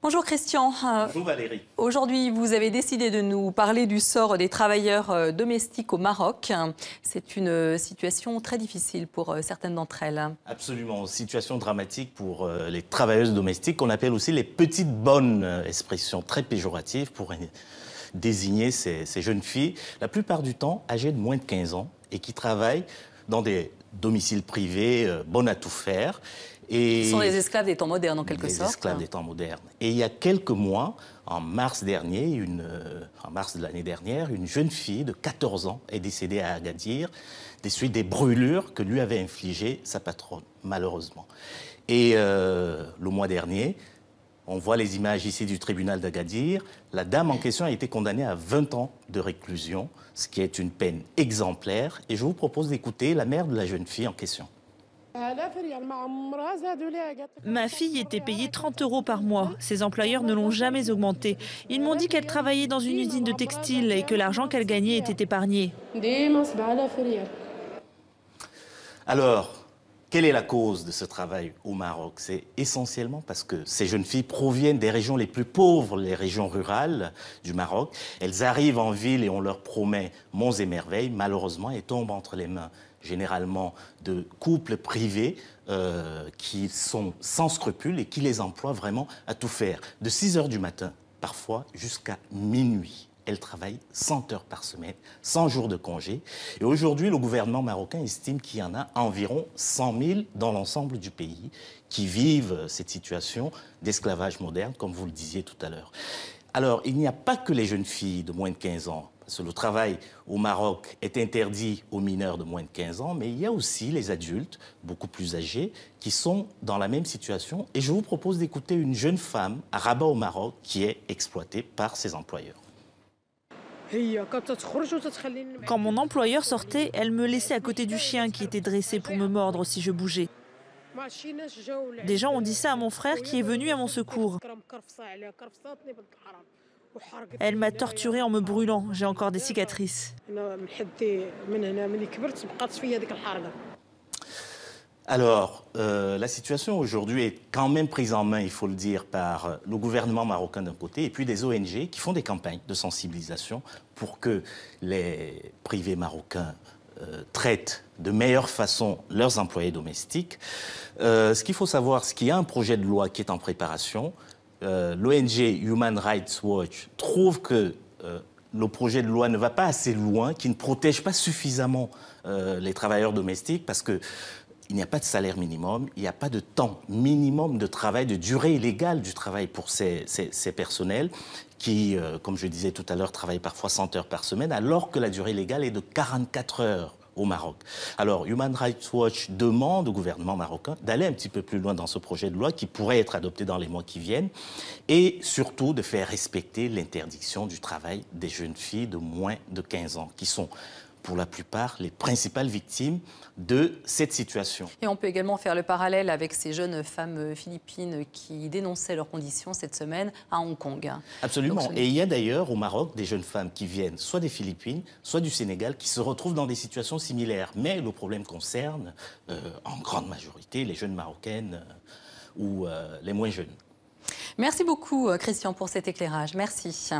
Bonjour Christian. Bonjour Valérie. Aujourd'hui, vous avez décidé de nous parler du sort des travailleurs domestiques au Maroc. C'est une situation très difficile pour certaines d'entre elles. Absolument, situation dramatique pour les travailleuses domestiques qu'on appelle aussi les petites bonnes, expression très péjorative pour désigner ces jeunes filles, la plupart du temps âgées de moins de 15 ans et qui travaillent dans des domiciles privés, bonnes à tout faire. Ce sont les esclaves des temps modernes, en quelque sorte. Les esclaves des temps modernes. Et il y a quelques mois, en mars dernier, en mars de l'année dernière, une jeune fille de 14 ans est décédée à Agadir des suites des brûlures que lui avait infligées sa patronne, malheureusement. Et le mois dernier, on voit les images ici du tribunal d'Agadir, la dame en question a été condamnée à 20 ans de réclusion, ce qui est une peine exemplaire. Et je vous propose d'écouter la mère de la jeune fille en question. Ma fille était payée 30 € par mois. Ses employeurs ne l'ont jamais augmentée. Ils m'ont dit qu'elle travaillait dans une usine de textile et que l'argent qu'elle gagnait était épargné. Alors, quelle est la cause de ce travail au Maroc? C'est essentiellement parce que ces jeunes filles proviennent des régions les plus pauvres, les régions rurales du Maroc. Elles arrivent en ville et on leur promet monts et merveilles. Malheureusement, elles tombent entre les mains généralement de couples privés qui sont sans scrupules et qui les emploient vraiment à tout faire. De 6 h du matin, parfois jusqu'à minuit. Elles travaillent 100 heures par semaine, 100 jours de congé. Et aujourd'hui, le gouvernement marocain estime qu'il y en a environ 100 000 dans l'ensemble du pays qui vivent cette situation d'esclavage moderne, comme vous le disiez tout à l'heure. Alors, il n'y a pas que les jeunes filles de moins de 15 ans, parce que le travail au Maroc est interdit aux mineurs de moins de 15 ans, mais il y a aussi les adultes, beaucoup plus âgés, qui sont dans la même situation. Et je vous propose d'écouter une jeune femme à Rabat au Maroc qui est exploitée par ses employeurs. Quand mon employeur sortait, elle me laissait à côté du chien qui était dressé pour me mordre si je bougeais. Des gens ont dit ça à mon frère qui est venu à mon secours. Elle m'a torturée en me brûlant. J'ai encore des cicatrices. Alors, la situation aujourd'hui est quand même prise en main, il faut le dire, par le gouvernement marocain d'un côté et puis des ONG qui font des campagnes de sensibilisation pour que les privés marocains traitent de meilleure façon leurs employés domestiques. Ce qu'il faut savoir, c'est qu'il y a un projet de loi qui est en préparation. L'ONG Human Rights Watch trouve que le projet de loi ne va pas assez loin, qu'il ne protège pas suffisamment les travailleurs domestiques parce que il n'y a pas de salaire minimum, il n'y a pas de temps minimum de travail, de durée légale du travail pour ces personnels qui, comme je disais tout à l'heure, travaillent parfois 100 heures par semaine, alors que la durée légale est de 44 heures au Maroc. Alors, Human Rights Watch demande au gouvernement marocain d'aller un petit peu plus loin dans ce projet de loi qui pourrait être adopté dans les mois qui viennent et surtout de faire respecter l'interdiction du travail des jeunes filles de moins de 15 ans qui sont pour la plupart les principales victimes de cette situation. Et on peut également faire le parallèle avec ces jeunes femmes philippines qui dénonçaient leurs conditions cette semaine à Hong Kong. Absolument. Et il y a d'ailleurs au Maroc des jeunes femmes qui viennent soit des Philippines, soit du Sénégal, qui se retrouvent dans des situations similaires. Mais le problème concerne en grande majorité les jeunes marocaines ou les moins jeunes. Merci beaucoup Christian pour cet éclairage. Merci.